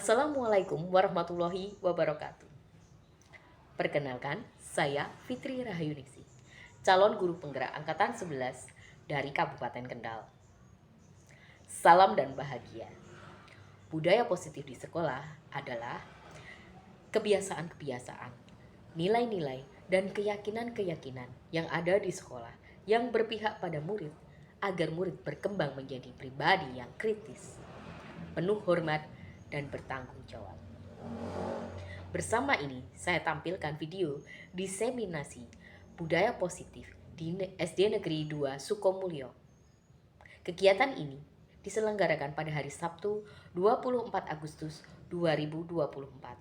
Assalamualaikum warahmatullahi wabarakatuh. Perkenalkan, saya Fitri Rahayunisi, calon guru penggerak angkatan 11 dari Kabupaten Kendal. Salam dan bahagia. Budaya positif di sekolah adalah kebiasaan-kebiasaan, nilai-nilai, dan keyakinan-keyakinan yang ada di sekolah yang berpihak pada murid agar murid berkembang menjadi pribadi yang kritis, penuh hormat, dan bertanggung jawab. Bersama ini, saya tampilkan video diseminasi budaya positif di SD Negeri 2 Sukomulyo. Kegiatan ini diselenggarakan pada hari Sabtu 24 Agustus 2024.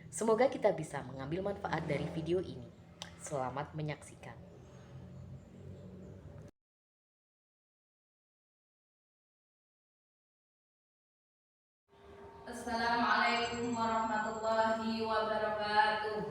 Semoga kita bisa mengambil manfaat dari video ini. Selamat menyaksikan. Assalamualaikum warahmatullahi wabarakatuh.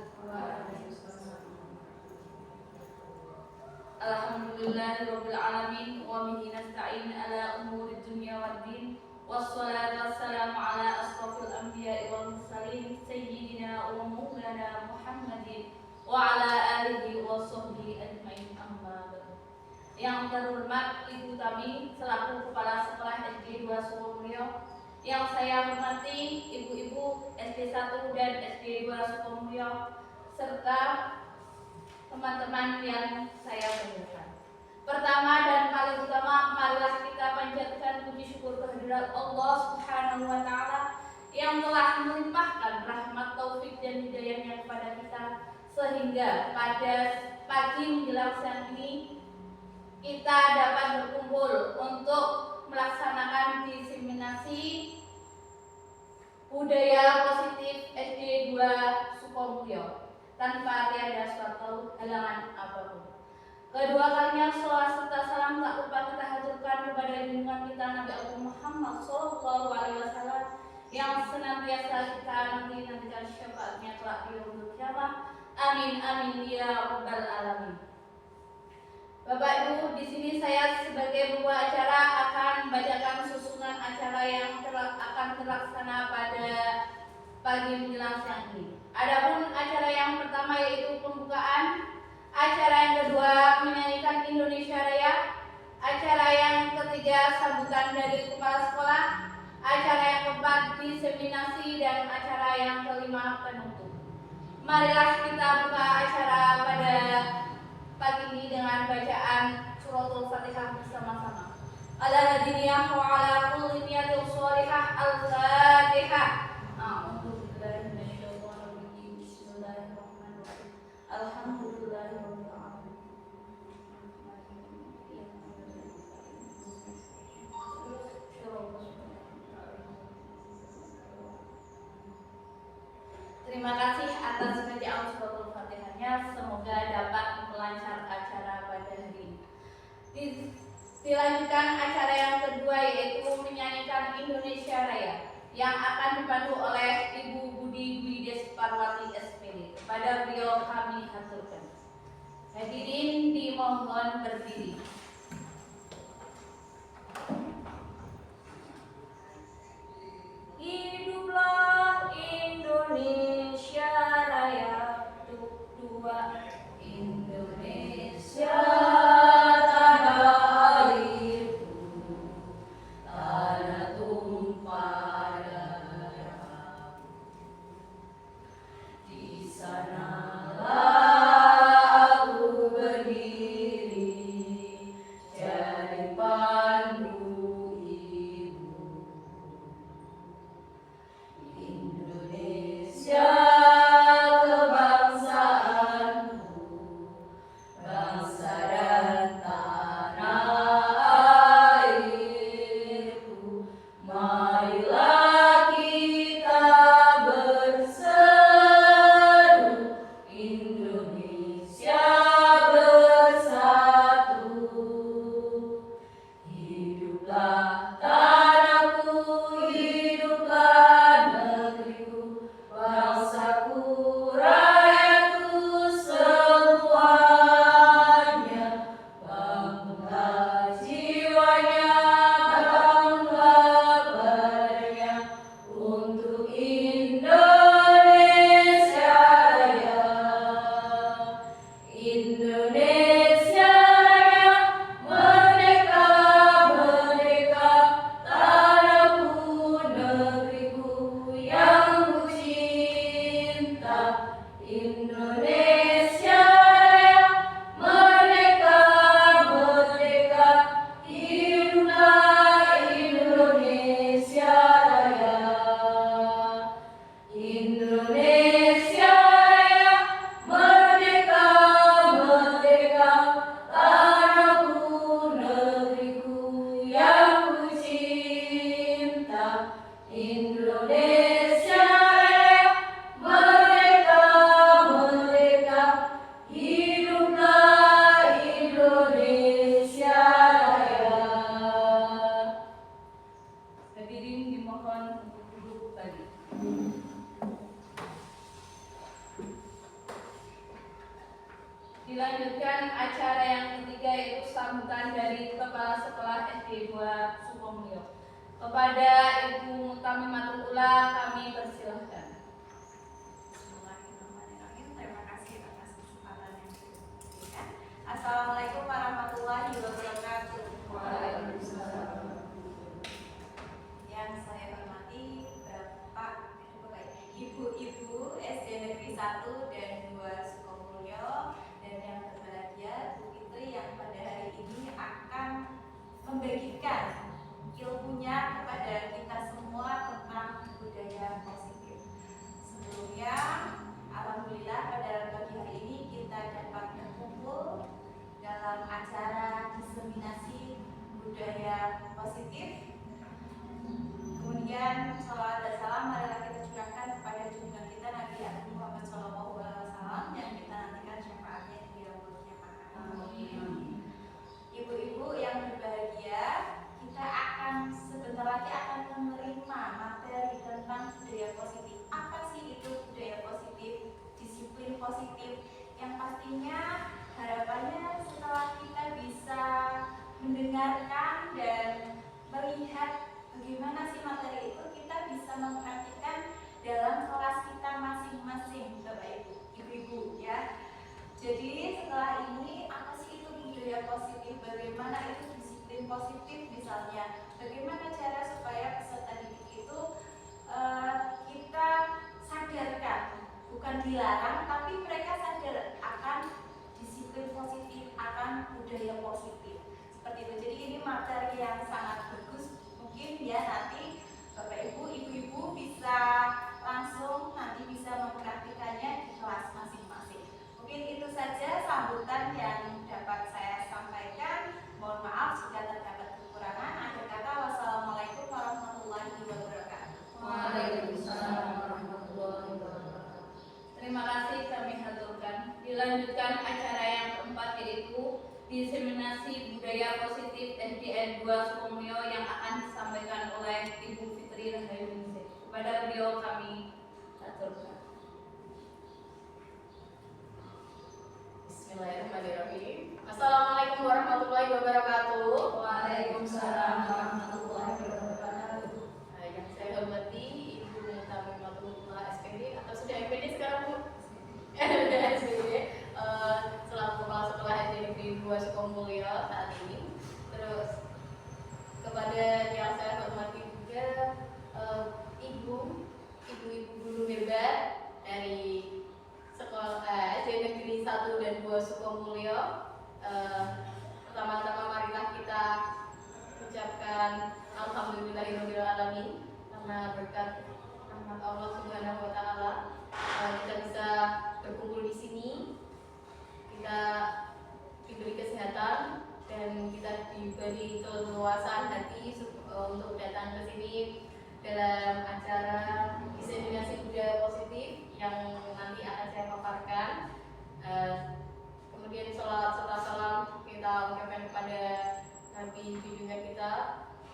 Alhamdulillahirabbil alamin wa bihi nasta'in ala umuri dunya waddin. Wassalatu wassalamu ala asrofil anbiya'i wal mursalin sayyidina wa maulana Muhammadin wa ala alihi wa sahbihi ajmain, amma ba'du. Yang terhormat Ibu kami selaku Kepala Sekolah SD 2 Sukomulyo, yang saya hormati ibu-ibu SD 1 dan SD 2 Sukomulyo, serta teman-teman yang saya banggakan. Pertama dan paling utama, marilah kita panjatkan puji syukur kehadirat Allah Subhanahu wa Ta'ala yang telah melimpahkan rahmat, taufik, dan hidayahnya kepada kita, sehingga pada pagi menjelang siang ini kita dapat berkumpul untuk melaksanakan diseminasi budaya positif SD 2 Sukomulyo tanpa tiada suatu halangan apapun. Kedua kalinya sholawat serta salam tak lupa kita haturkan kepada junjungan kita Nabi Allah Muhammad SAW yang senantiasa kita nantikan syafaatnya kelak di yaumul qiyamah. Amin amin ya rabbal alamin. Bapak Ibu, di sini saya sebagai pembawa acara akan membacakan susunan acara yang akan terlaksana pada pagi menjelang siang ini. Adapun acara yang pertama yaitu pembukaan, acara yang kedua menyanyikan Indonesia Raya, acara yang ketiga sambutan dari kepala sekolah, acara yang keempat diseminasi, dan acara yang kelima penutup. Marilah kita buka acara pada pagi ini dengan bacaan suratul Fatihah bersama-sama. Ala hadiniyah wa ala kulli niyatin sholihah. Al-Fatihah. A'udzubillahi minasyaitonir rajim. Bismillahirrahmanirrahim. Alhamdulillahirabbil alamin. Terima kasih atas bacaan suratul Fatihahnya. Semoga dapat melancar acara pada hari ini. Dilanjutkan acara yang kedua yaitu menyanyikan Indonesia Raya yang akan dipandu oleh Ibu Budi Wides Parwati SPD. Kepada beliau kami haturkan. Hadirin dimohon berdiri. Hiduplah Indonesia Raya untuk dua Indonesia. Indonesia merdeka, merdeka, hiduplah Indonesia Raya. Hadirin dimohon untuk duduk kembali. Dilanjutkan acara yang ketiga, yaitu sambutan dari Kepala Sekolah SD 2 Sukomulyo. Kepada Ibu Mutamimatul Ula kami persilahkan. Bismillahirrahmanirrahim. Terima kasih atas kesempatan yang diberikan. Assalamualaikum warahmatullahi wabarakatuh. Waalaikumsalam. Yang saya hormati Bapak, Ibu-ibu SD Negeri 1 dan 2 Sukomulyo, dan yang berbahagia Bu Fitri yang pada hari ini akan membagikan ilmunya kepada kita semua tentang budaya positif. Sebelumnya, alhamdulillah pada pagi hari ini kita dapat berkumpul dalam acara diseminasi budaya positif. Kemudian salawat dan salam marilah kita curahkan kepada junjungan kita Nabi Agung Muhammad SAW yang kita nantikan syafaatnya di yaumul kiamah. Ibu-ibu yang berbahagia, kita akan sebentar lagi akan menerima materi tentang budaya positif. Apa sih itu budaya positif? Disiplin positif yang pastinya harapannya setelah kita bisa mendengarkan dan melihat bagaimana sih materi itu, kita bisa mempraktikkan dalam kelas kita masing-masing, Bapak Ibu, Ibu-ibu ya. Jadi setelah ini apa sih itu budaya positif? Bagaimana itu disiplin positif misalnya? Bagaimana cara supaya peserta didik itu kita sadarkan, bukan dilarang, tapi mereka sadar akan disiplin positif, akan budaya positif. Seperti itu. Jadi ini materi yang sangat bagus. Mungkin ya nanti Bapak Ibu, Ibu-ibu bisa langsung nanti bisa mempraktikannya di kelas masing-masing. Mungkin itu saja sambutan yang dapat saya sampaikan. Mohon maaf jika terdapat kekurangan. Akhir kata, wassalamualaikum warahmatullahi wabarakatuh. Waalaikumsalam warahmatullahi wabarakatuh. Terima kasih kami haturkan. Dilanjutkan acara yang keempat, yaitu diseminasi budaya positif SDN 2 Sukomulyo yang akan disampaikan oleh Ibu Fitri Rahayuningsih. Kepada beliau kami haturkan. Bismillahirrahmanirrahim. Assalamualaikum warahmatullahi wabarakatuh. Waalaikumsalam warahmatullahi wabarakatuh. Yang saya hormati Ibu Mutamimatul Ula SPD atau sudah MPD sekarang Bu? SPD selaku Kepala Sekolah SD Negeri 2 Sukomulyo saat ini. Terus kepada yang saya hormati juga ibu-ibu guru hebat dari sekolah SD Negeri 1 dan 2 Sukomulyo. Pertama-tama marilah kita ucapkan alhamdulillahirabbil alamin, karena berkat rahmat Allah Subhanahu wa taala kita bisa berkumpul di sini. Kita diberi kesehatan dan kita diberi keleluasan hati untuk datang ke sini dalam acara diseminasi budaya positif yang nanti akan saya paparkan. Kemudian sholawat serta salam kita ucapkan kepada Nabi junjungan kita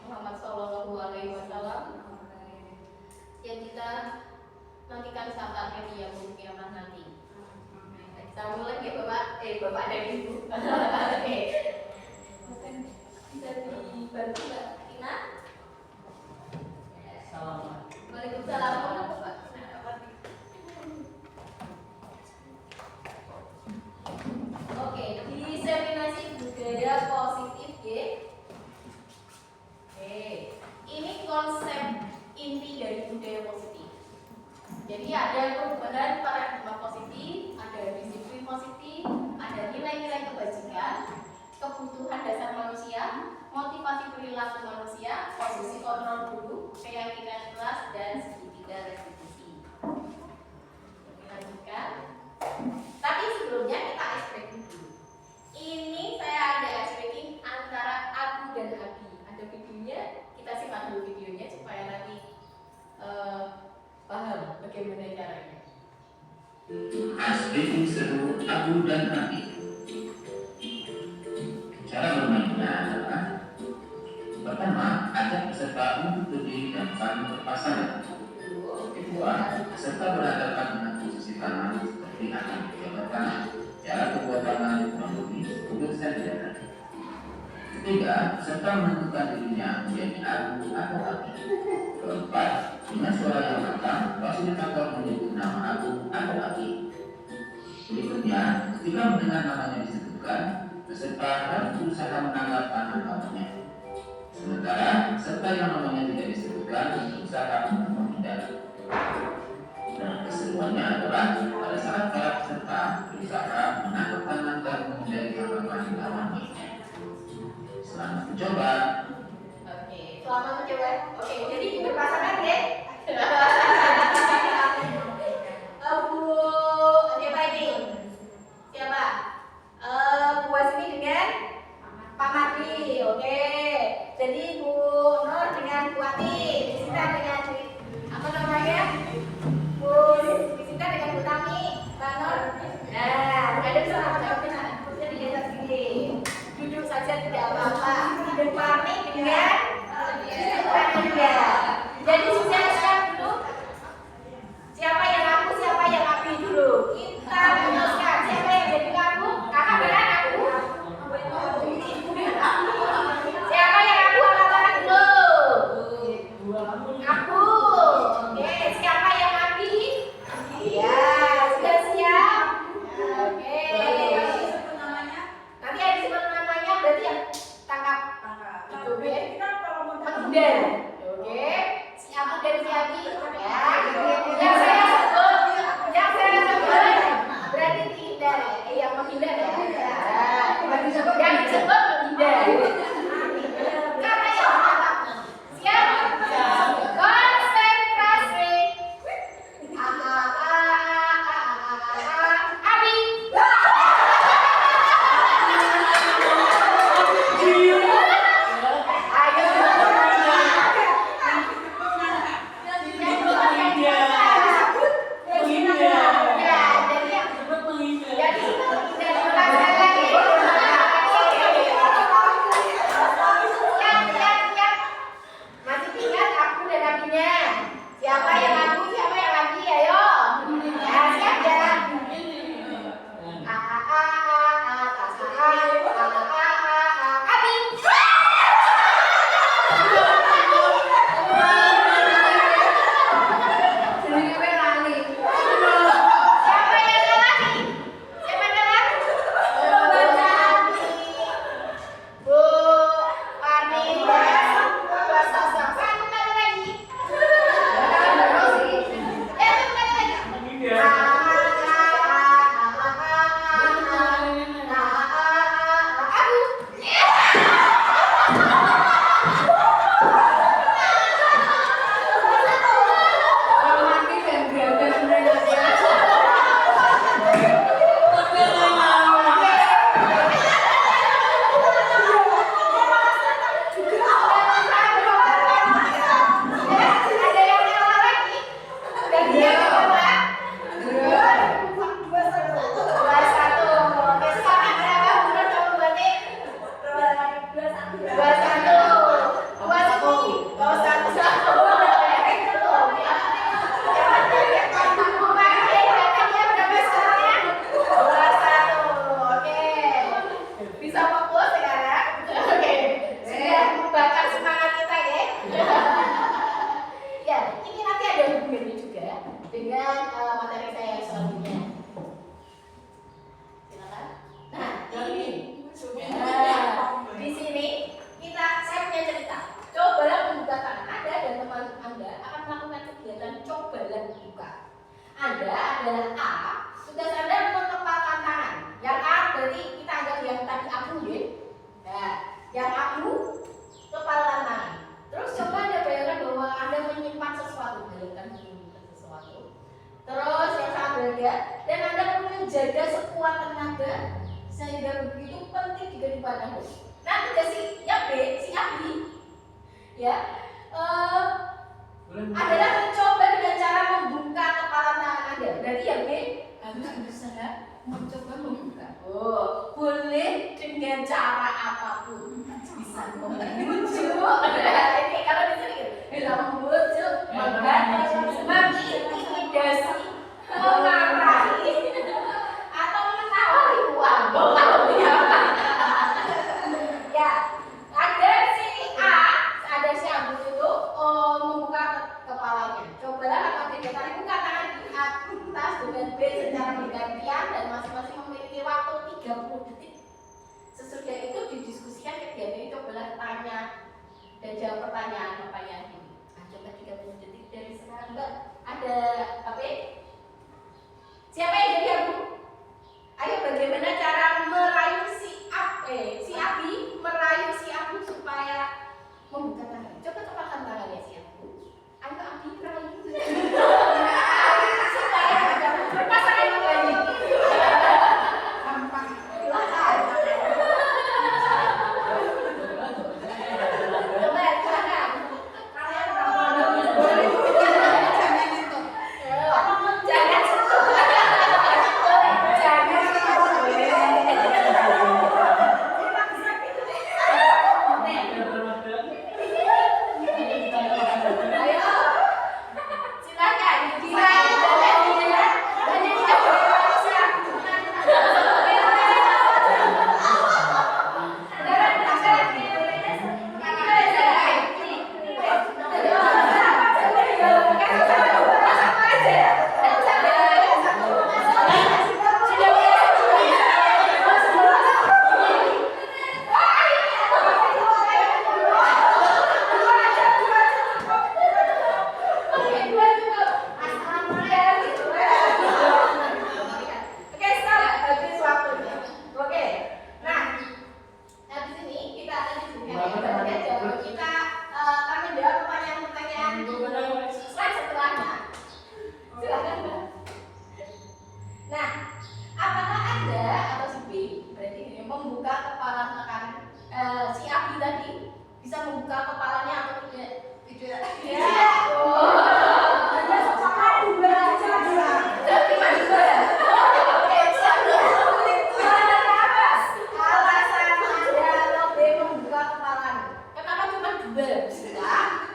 Muhammad Sallallahu Alaihi Wasallam yang kita nantikan syafaatnya di yaumul kiamah nanti. Sambung lagi ya Bapak dan Ibu. Oke. Bisa dibantu Mbak Tina? Waalaikumsalam. Oke, diseminasi budaya positif ya. Oke, ini konsep inti dari budaya positif. Jadi ada perubahan paradigma positif, ada disiplin positif, ada nilai-nilai kebajikan, kebutuhan dasar manusia, motivasi perilaku manusia, posisi kontrol dulu, keyakinan kelas, dan segitiga restitusi. Lanjutkan. Tapi sebelumnya kita ice breaking dulu. Ini saya ada ice breaking antara Abu dan Abi. Ada videonya, kita simak dulu videonya supaya nanti Asli seru Abu dan Abi. Cara bermainnya adalah pertama, ajak peserta untuk berdiri dan saling berpasangan. Kedua, peserta berhadapan dengan posisi tangan seperti akan dijabat tangan. Cara kedua tangan kurang lebih 10 cm. Ketiga, peserta menentukan dirinya menjadi Abu atau Abi. Keempat, dengan suara yang lantang, fasilitator menyebut nama Abu atau Abi. Berikutnya, ketika mendengar namanya disebutkan, peserta harus berusaha menangkap tangan lawannya. Sementara peserta yang namanya tidak disebutkan berusaha untuk menghindar. Nah, keseruannya adalah pada saat para peserta berusaha menangkap tangan dan menghindari tangkapan lawannya. Selamat mencoba. Oke, selamat mencoba. Oke, jadi berpasangan ya. Bu, siapa ini? Siapa? Bu Wasmi dengan Pak Mardi. Oke. Jadi Bu Nur dengan Bu Ati, Sinta dengan apa namanya? Bu Sinta dengan Bu Tami, Mbak Nur. Nah, ada sama jawabnya. Jadi di atas sini. Duduk saja tidak apa-apa. Bu Parmi dengan Sinta. Jadi sudah siap dulu. Siapa yang aku, siapa yang Abi dulu. Kita meneruskan. Siapa yang jadi aku? Kakak benar aku. Siapa yang aku angkat tangan dulu? Aku. Oke, siapa yang Abi? Ya, sudah siap. Oke. Nanti ada disebut namanya, berarti yang tangkap. Oke. Menghindar. Oke. Si Abu dan si Abi. Ya. Yang saya sebut berarti tidak. Yang menghindar ya. Yang disebut menghindar. Kata yang mantap. Siap? Konsentrasi. Abi. Siapa yang aku, siapa yang lagi, ayo. Ya, siap ya. Abi. Siapa yang lagi? Siapa yang lagi? Bu Parmi dan Bu Sosok. Satu kali lagi. Ada yang kalah lagi? Dan dia kalah. 21. Oke, sekarang berapa? Benar kamu berarti? 21. 21. Oke. Bisa fokus sekarang? Oke. Sudah membakar semangat kita ya. Ya, ini nanti ada hubungannya juga dengan materi saya yang selanjutnya. Silakan. Nah, ini di sini saya punya cerita. Cobalah membuka tangan Anda dan teman Anda akan melakukan kegiatan cobalah membuka. Anda adalah A, tugas Anda mengepalkan tangan. Yang A berarti kita anggap yang tadi aku ya. Nah, yang aku kepalkan tangan. Terus coba Anda bayangkan bahwa Anda menyimpan sesuatu, bayangkan menyimpan sesuatu. Terus yang sangat berharga dan Anda perlu menjaga sekuat tenaga sehingga begitu penting juga dipandang. Nah, tugas si Abi ya adalah mencoba dengan cara membuka kepala tangan Anda. Berarti yang B dengan cara apapun bisa membujuk. Ini kalau di sini bisa membujuk, mengintimidasi, memarahi, atau menawari uang. Ya, ada si Abu itu membuka kepalanya. Cobalah apa kegiatan itu katakan di atas dengan B secara bergantian dan masing-masing memiliki waktu 30 detik. Sesudah itu didiskusikan kegiatan ini, cobalah tanya dan jawab pertanyaan ini. Coba 30 detik dari sekarang, Mbak. Ada apa? Siapa yang jadi Abu? Ayo, bagaimana cara merayu si Abi merayu si Abu supaya membuka tangan? Coba kepalkan tangannya si Abu. Ayo Abi merayu supaya berpasangan kembali. Gampang. Silakan. Coba silakan.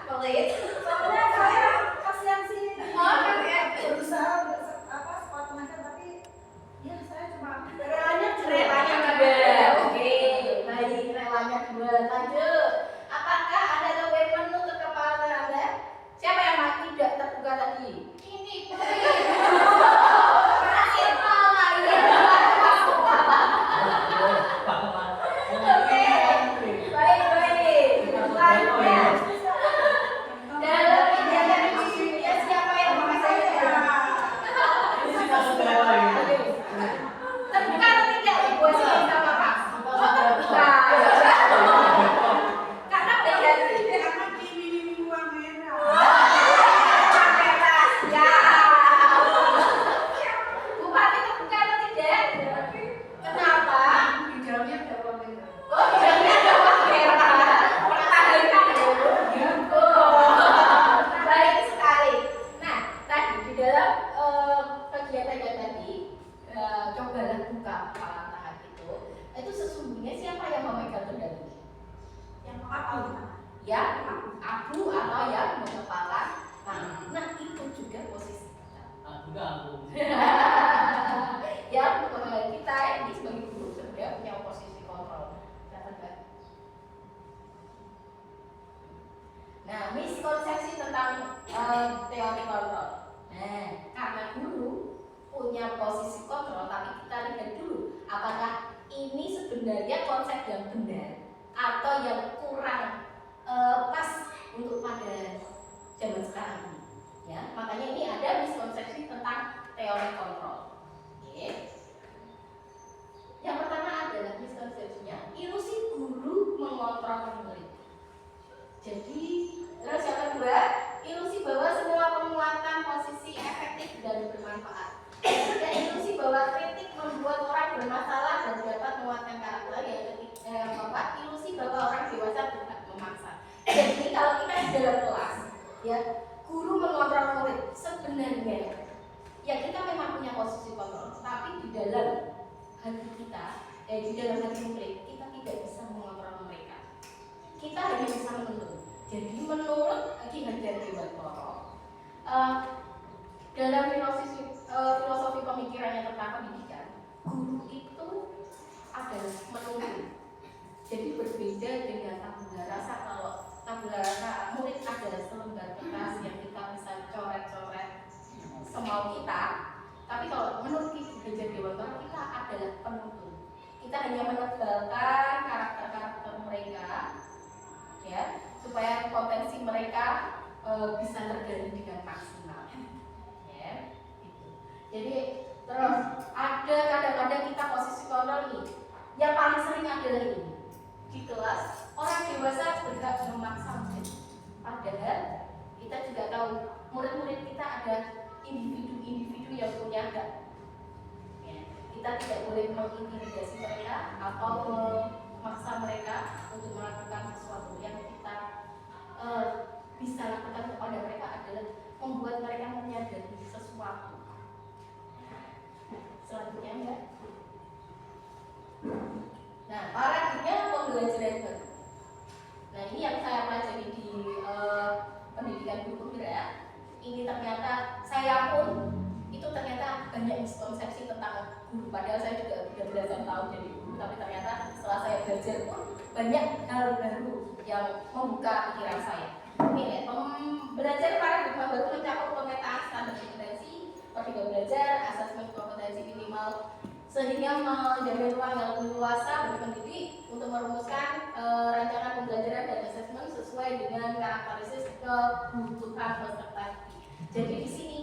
Kalian jangan sentuh. Miskonsepsi tentang teori kontrol. Nah, karena guru punya posisi kontrol, tapi kita lihat dulu apakah ini sebenarnya konsep yang benar atau yang kurang pas untuk pada zaman sekarang ini. Ya, makanya ini ada miskonsepsi tentang teori kontrol. Oke. Yang pertama adalah miskonsepsinya ilusi guru mengontrol murid. Jadi, terus yang kedua, ilusi bahwa semua penguatan posisi efektif dan bermanfaat. Ada ilusi bahwa kritik membuat orang bermasalah dan dapat menguatkan karakter. Yang keempat, ilusi bahwa orang dewasa berhak memaksa. Jadi kalau kita di dalam kelas, ya guru mengontrol murid. Sebenarnya, ya kita memang punya posisi kontrol, tapi di dalam hati kita, di dalam hati murid, kita tidak kita hanya bisa menuntut. Jadi menurut Ki Hajar Dewantara, dalam filosofi pemikirannya tentang pendidikan, guru itu adalah menuntut. Jadi berbeda dengan tabula rasa. Kalau tabula rasa, murid adalah selembar kertas yang kita bisa coret-coret semau kita. Tapi kalau menurut Ki Hajar Dewantara, kita adalah penuntut. Kita hanya menebalkan karakter-karakter mereka, ya, supaya potensi mereka bisa tergali dengan maksimal, ya, gitu. Jadi terus ada kadang-kadang kita posisi kontrol nih, yang paling sering adalah ini di kelas orang dewasa bergerak memaksa murid. Padahal kita juga tahu murid-murid kita ada individu-individu yang punya hak. Ya, kita tidak boleh mengintimidasi mereka atau memaksa mereka untuk melakukan sesuatu. Yang kita bisa lakukan kepada mereka adalah membuat mereka menyadari sesuatu. Selanjutnya enggak? Nah, paradigma pembelajaran baru. Nah, ini yang saya pelajari di pendidikan guru pembira. Ini ternyata saya pun itu ternyata banyak miskonsepsi tentang guru. Padahal saya juga sudah belasan tahun jadi guru, tapi ternyata setelah saya belajar pun banyak hal baru yang membuka pikiran saya. Ini belajar paradigma baru mencakup pemetaan standar kompetensi, pertiga belajar, asesmen kompetensi minimal, sehingga menjamin ruang yang lebih luasa bagi pendidik untuk merumuskan rancangan pembelajaran dan asesmen sesuai dengan karakteristik kebutuhan peserta. Jadi di sini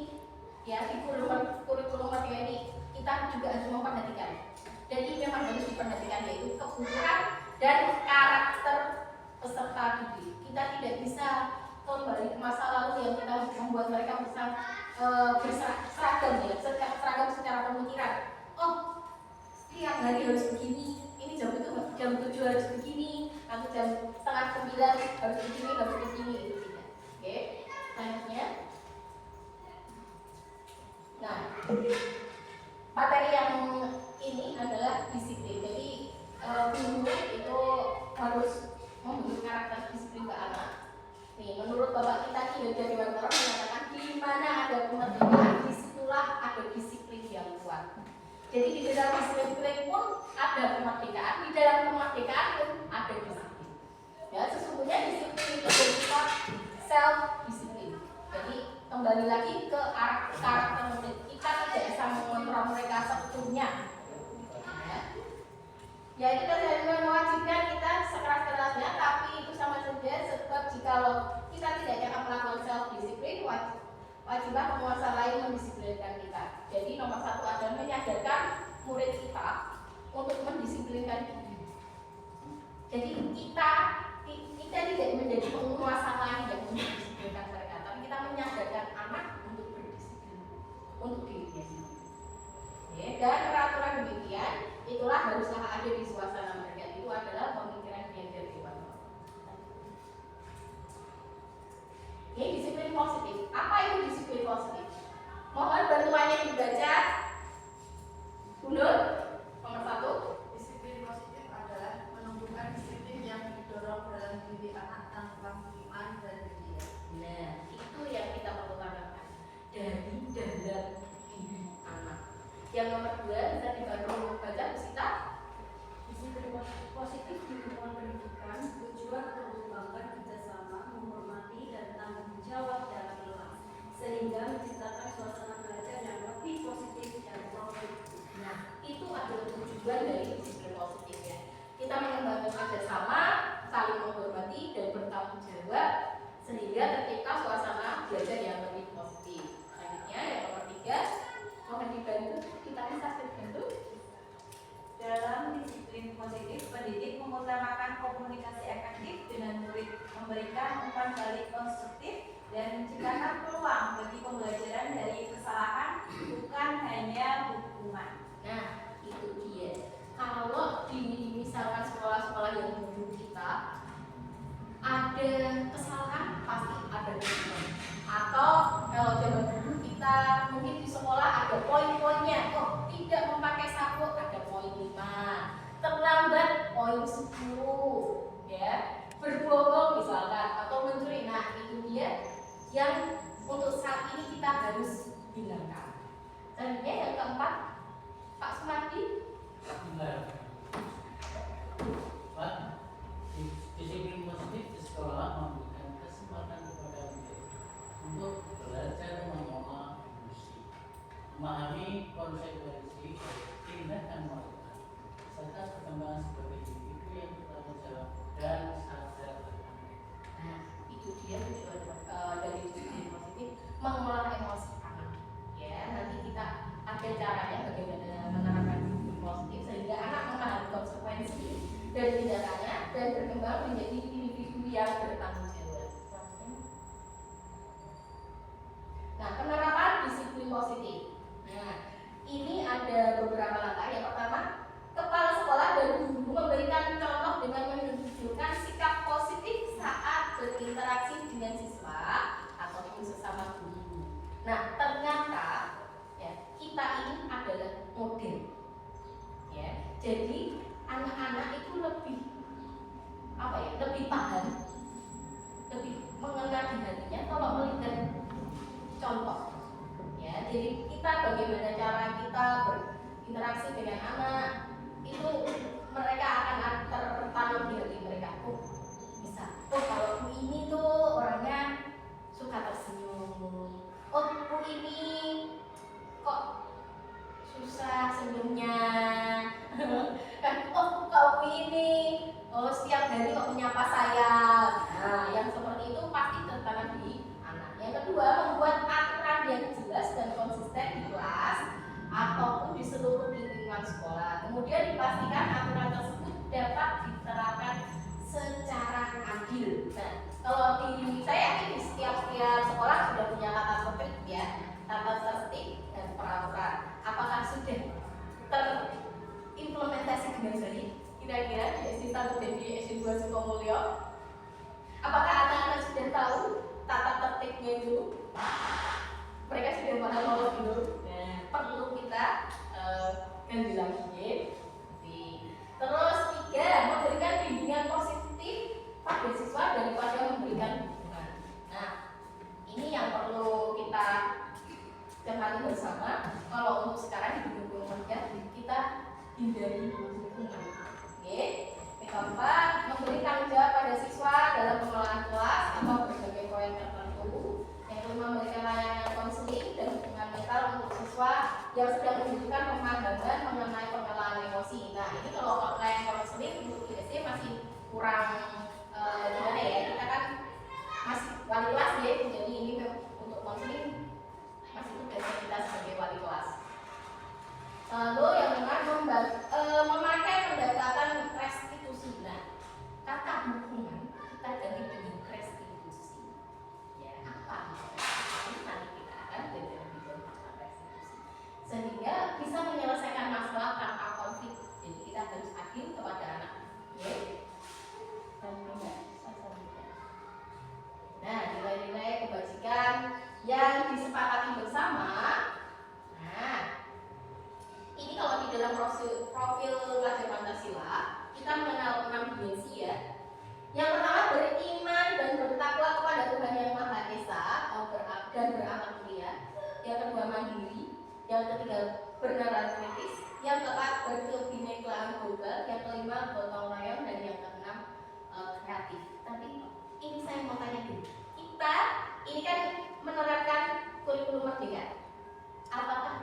ya di kurikulum materi ini kita juga harus memperhatikan. Dan ini memang harus diperhatikan, yaitu kebutuhan dan karakter peserta didik. Kita tidak bisa kembali ke masa lalu yang kita membuat mereka berseragam ya, seragam secara pemikiran. Oh, tiap hari harus begini, ini jam 7 harus begini, nanti jam setengah 9 harus begini, itu tidak. Oke, selanjutnya. Nah, materi yang ini adalah disiplin. Jadi guru itu harus membentuk karakter disiplin ke anak. Nih, menurut Bapak kita Ki Hajar Dewantara mengatakan di mana ada kemerdekaan, disitulah ada disiplin yang kuat. Jadi di dalam disiplin pun ada kemerdekaan, di dalam kemerdekaan pun ada disiplin. Ya, sesungguhnya disiplin itu bersifat self disiplin. Jadi kembali lagi ke karakter murid. Kita tidak bisa mengontrol mereka sepenuhnya. Ya itu tadi mewajibkan kita sekeras-kerasnya, tapi itu sama saja sebab jika kita tidak akan melakukan self disiplin, wajiblah penguasa lain mendisiplinkan kita. Jadi nomor satu adalah menyadarkan murid kita untuk mendisiplinkan diri. Jadi kita tidak menjadi penguasa lain yang mendisiplinkan mereka, tapi kita menyadarkan anak untuk berdisiplin untuk dirinya sendiri. Dan peraturan demikian itulah haruslah ada di suasana mereka. Itu adalah pemikiran yang dari Dewantara. Ini disiplin positif. Apa itu disiplin positif? Mohon bantuannya dibaca. Mundur. Nomor 1. Disiplin positif adalah menumbuhkan disiplin yang didorong dalam diri anak tanpa iman dan dia. Nah, itu yang kita perlu tanamkan dari dalam diri anak. Yang nomor 2 bisa dibantu baca Sita. Disiplin positif di lingkungan pendidikan tujuan untuk mengembangkan kerjasama, menghormati dan tanggung jawab dalam kelas, sehingga menciptakan suasana belajar yang lebih positif dan produktif. Nah, itu adalah tujuan dari disiplin positif ya. Kita mengembangkan kerjasama, saling menghormati dan bertanggung jawab, sehingga tercipta suasana belajar yang lebih positif. Selanjutnya yang nomor 3, mohon dibantu, kita bisa bantu. tempat Pak Sumardi. Pak, disiplin positif di sekolah memberikan kesempatan kepada murid untuk belajar mengolah emosi, memahami konsekuensi dari tindakan melakukan, serta perkembangan sebagai individu yang bertanggung jawab dan sadar akan diri. Nah, itu dia tujuan dari disiplin positif, mengolah emosi anak. Ya, nanti kita ada caranya bagaimana menerapkan disiplin positif sehingga anak memahami konsekuensi dari tindakannya dan berkembang menjadi individu yang bertanggung jawab. Nah, penerapan disiplin positif. Nah, ini ada beberapa langkah. Yang pertama, kepala sekolah dan guru memberikan contoh dengan menunjukkan sikap positif saat berinteraksi dengan siswa ataupun sesama guru. Nah, ternyata ya, kita ini adalah model. Ya, jadi anak-anak itu lebih lebih paham, lebih mengena di hatinya kalau melihat contoh. Ya, jadi kita bagaimana cara kita berinteraksi dengan anak itu mereka akan tertanam di hati mereka. Oh, bisa. Oh, kalau Bu ini tuh orangnya suka tersenyum. Oh, Bu ini kok susah senyumnya. Oh, kalau Bu ini setiap hari kok menyapa saya. Nah, yang seperti itu pasti tertanam di anak. Yang kedua, membuat aturan yang jelas dan konsisten di kelas ataupun di seluruh lingkungan sekolah. Kemudian dipastikan aturan tersebut dapat diterapkan secara adil. Nah, kalau saya yakin di setiap sekolah sudah punya tata tertib ya, tata tertib dan peraturan. Apakah sudah terimplementasi dengan baik? Kira-kira di SD 1 dan di SD 2 Sukomulyo, apakah anak-anak sudah tahu tata tertibnya itu? Mereka sudah paham apa belum? Nah, perlu kita ganti lagi. Terus 3, memberikan bimbingan positif pada siswa daripada memberikan dukungan. Nah, ini yang perlu kita cermati bersama. Kalau untuk sekarang di dunia kerja kita hindari dukungan. Oke. Yang keempat, memberi tanggung jawab pada siswa dalam pengelolaan kelas atau berbagai proyek tertentu. Yang kelima, memberikan layanan konseling dan dukungan mental untuk siswa yang sedang membutuhkan pemahaman mengenai pengelolaan emosi. Nah, ini kalau layanan konseling untuk di SD masih kurang gimana ya? Kita kan masih wali kelas ya, jadi ini untuk konseling masih tugas kita sebagai wali kelas. Lalu yang dengan memakai pendekatan restitusi. Nah, kata dukungan kita ganti dengan restitusi. Ya, apa? Ini nanti kita akan belajar tentang restitusi. Sehingga bisa menyelesaikan masalah tanpa konflik. Jadi kita harus adil kepada anak. Ya. Dan benar. Nah, nilai-nilai kebajikan yang disepakati bersama. Nah, ini kalau di dalam profil pelajar Pancasila kita mengenal 6 dimensi ya. Yang pertama, beriman dan bertakwa kepada Tuhan Yang Maha Esa dan beramal mulia. Yang kedua, mandiri. Yang ketiga, bernalar kritis. Yang keempat, berkebinekaan global. Yang kelima, gotong royong. Dan yang keenam, kreatif. Tapi ini saya mau tanya dulu. Kita ini kan menerapkan kurikulum merdeka. Apakah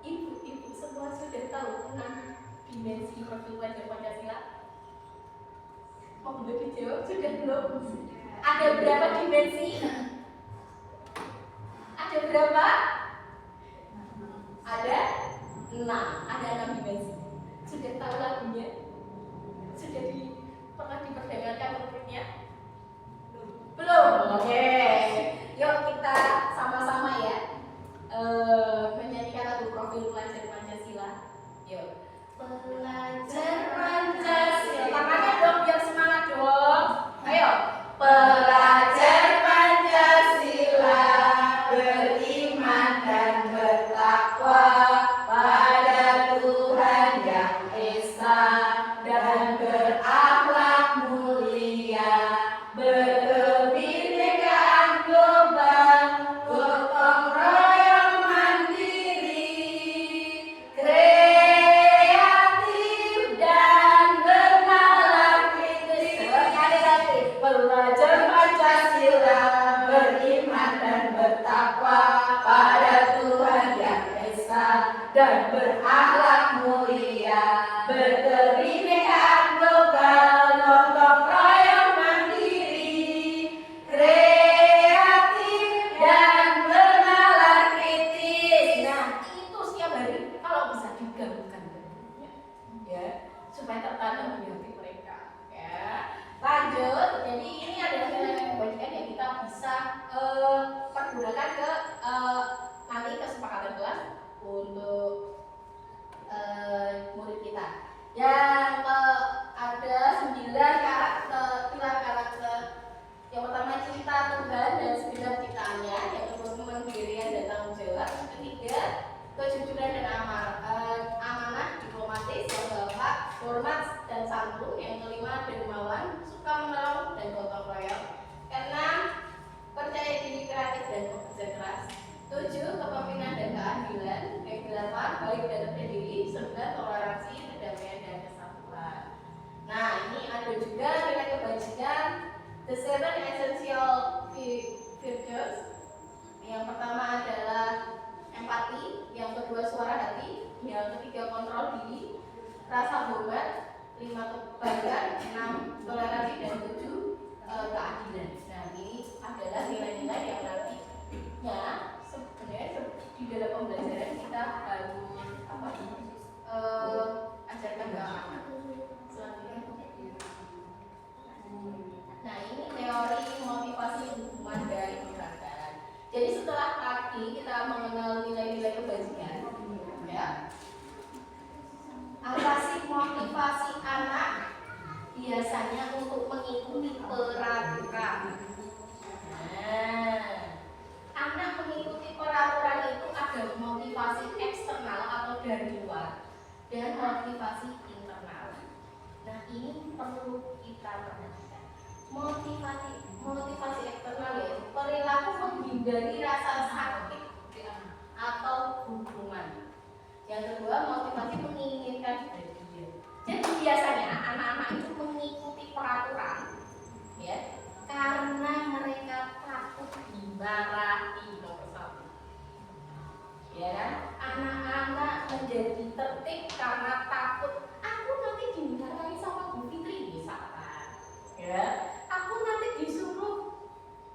ibu-ibu semua sudah tahu 6 dimensi profil pelajar Pancasila? Mau boleh dijawab sudah belum? Ada berapa dimensi? Ada berapa? Ada 6. Ada 6 dimensi. Sudah tahu lagunya? Sudah pernah diperdagangkan muridnya? Belum. Oke. Yuk kita sama-sama ya. Menyanyikan lagu profil pelajar Pancasila. Yuk. Pelajar Pancasila. Tangannya dong biar semangat dong. Ayo. Pelajar Pancasila beriman dan bertakwa pada Tuhan Yang Esa dan berakhlak mulia, berkebinekaan nanti kesepakatan kelas untuk murid kita. Yang ada 9 pilar karakter. Yang pertama cinta Tuhan dan segenap ciptaannya, yang kedua kemandirian dan tanggung jawab, yang ketiga kejujuran dan amanah diplomatis, yang keempat hormat dan santun, yang kelima dermawan, suka menolong dan gotong royong, keenam percaya diri, kreatif dan bekerja keras, 7 kepemimpinan dan keadilan, yang 8 baik dan berdiri, 9 toleransi, perdamaian dan kesatuan. Nah, ini ada juga nilai kebajikan, the 7 essential virtues. Yang pertama adalah empati, yang kedua suara hati, yang ketiga kontrol diri, rasa hormat, 5 kebaikan, 6 toleransi dan 7 keadilan. Nah, ini adalah nilai-nilai yang nantinya sebenarnya di dalam pembelajaran kita harus ajarkan ke anak. Selanjutnya. Nah, ini teori motivasi hubungan dan gerakan. Jadi setelah tadi kita mengenal nilai-nilai kebajikan, ya. Apa sih motivasi anak? Biasanya untuk mengikuti peraturan. Nah, anak mengikuti peraturan itu ada motivasi eksternal atau dari luar dan motivasi internal. Nah, ini perlu kita perhatikan. Motivasi eksternal yaitu perilaku menghindari rasa sakit atau hukuman. Yang kedua, motivasi menginginkan bahagia. Jadi biasanya anak-anak itu mengikuti peraturan, ya, karena mereka takut dimarahi, nomor 1. Ya kan? Anak-anak menjadi tertib karena takut aku nanti dimarahi sama Bu Fitri misalkan. Ya, aku nanti disuruh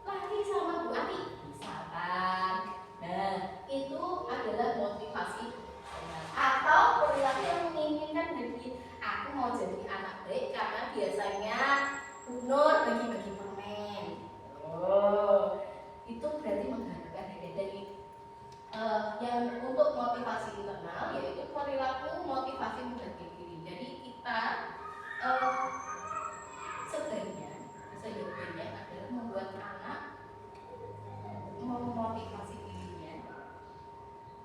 lari sama Bu Ati misalkan. Nah, itu adalah motivasi atau perilaku yang menginginkan diri. Aku mau jadi anak baik karena biasanya Bu Nur bagi-bagi permen. Oh, itu berarti mengharapkan dari yang untuk motivasi internal yaitu perilaku motivasi menghargai diri. Jadi kita sebaiknya adalah membuat anak memotivasi dirinya,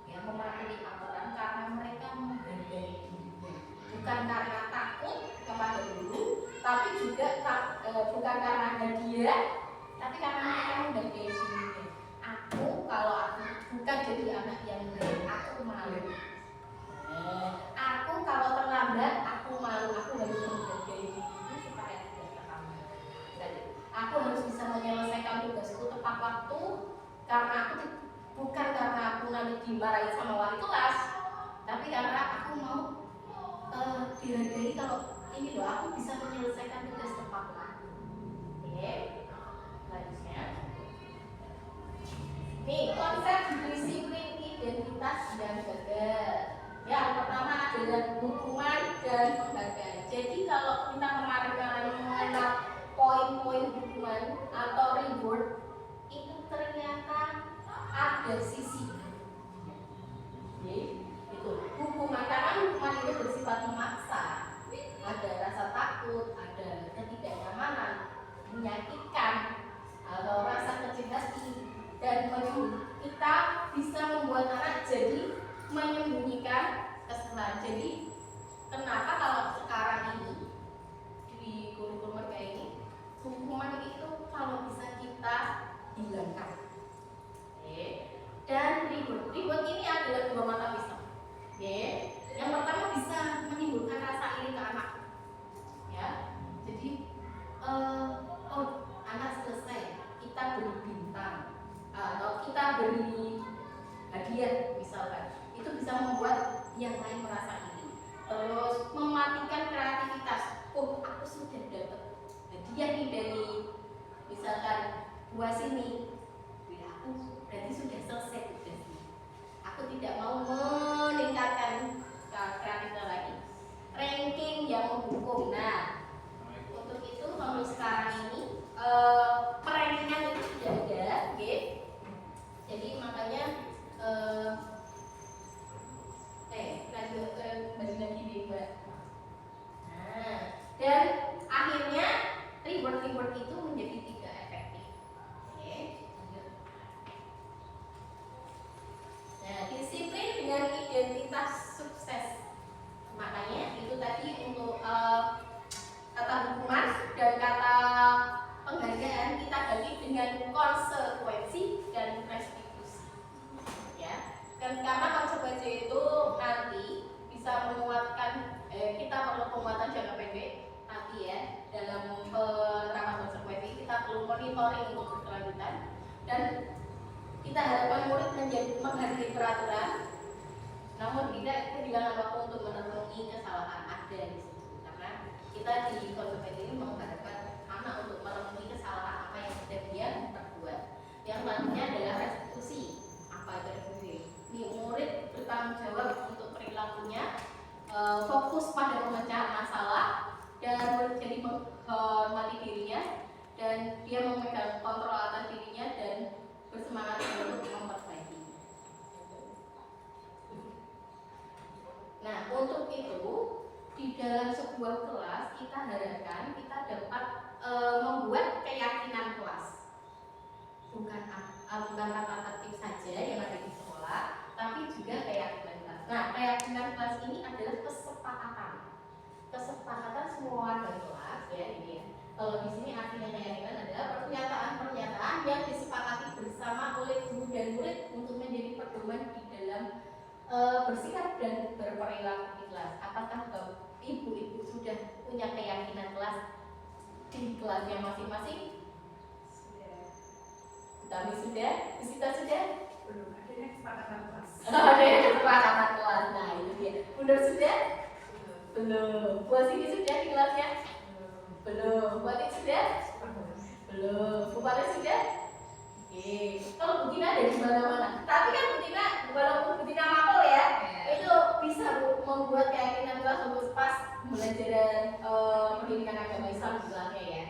ya, mematuhi aturan karena mereka menghargai dirinya, bukan karena takut kepada guru, tapi juga bukan karena hadiah, tapi karena mereka menghargai dirinya. Kalau aku bukan jadi anak yang baik, aku malu. Aku kalau terlambat, aku malu. Aku harus menghargai diriku supaya tidak terlambat. Jadi, aku harus bisa menyelesaikan tugasku tepat waktu karena bukan karena aku nanti dimarahi sama wali kelas, tapi karena aku mau dihargai kalau ini loh aku bisa menyelesaikan tugas tepat waktu. Oke, selanjutnya. Nih, konsep disiplin identitas dan gagal. Yang pertama adalah hukuman dan penghargaan. Jadi kalau kita kemarin mengenal poin-poin hukuman atau reward, itu ternyata ada sisi. Itu hukuman, karena hukuman itu bersifat memaksa. Ada rasa takut, ada ketidaknyamanan, menyakitkan, atau rasa kecil hati. Dan kita bisa membuat anak jadi menyembunyikan kesalahan. Jadi kenapa kalau sekarang ini di kurikulum kayak ini hukuman itu kalau bisa kita hilangkan. Dan reward ini adalah 2 mata pisau. Yang pertama bisa menimbulkan rasa iri ke anak. Ya, jadi anak selesai kita beri bintang atau kita beri hadiah misalkan, itu bisa membuat yang lain merasa iri. Terus mematikan kreativitas. Aku sudah dapat hadiah nih dari misalkan buah sini, aku berarti sudah selesai tugasnya. Aku tidak mau meningkatkan kreativitas lagi. Ranking yang menghukum. Nah, untuk itu untuk sekarang ini perankingan itu tidak ada, okay? Jadi makanya menghargai peraturan, namun kita kehilangan waktu untuk menemui kesalahan ada di situ. Karena kita di konsepen ini mengharapkan anak untuk menemui kesalahan apa yang sudah dia perbuat. Yang selanjutnya adalah restitusi. Apa itu restitusi? Ini murid bertanggung jawab untuk perilakunya, fokus pada pemecahan masalah, dan murid jadi menghormati dirinya, dan dia memegang kontrol atas dirinya dan bersemangat untuk memperbaiki. Nah, untuk itu di dalam sebuah kelas kita harapkan kita dapat membuat keyakinan kelas, bukan tata tertib saja yang ada di sekolah, tapi juga keyakinan kelas. Nah, keyakinan kelas ini adalah kesepakatan semua warga kelas, ya ini ya. Kalau di sini artinya keyakinan adalah pernyataan-pernyataan yang disepakati bersama oleh guru dan murid untuk menjadi pedoman di dalam bersikap dan berperilaku di kelas. Apakah ibu-ibu sudah punya keyakinan kelas di kelasnya masing-masing? Sudah. Kami sudah, Sita sudah? Belum ada kesepakatan kelas. Ada kesepakatan kelas. Nah itu dia. Bunda sudah? Belum. Bu Sini sudah di kelasnya? Belum. Bu Atik sudah? Belum. Bu Pale sudah? Oke. Kalau Bu Tina ada di mana-mana. Tapi kan Bu Tina, walaupun Bu Tina makul ya, itu bisa membuat keyakinan kelas untuk pas pembelajaran pendidikan agama Islam misalnya ya.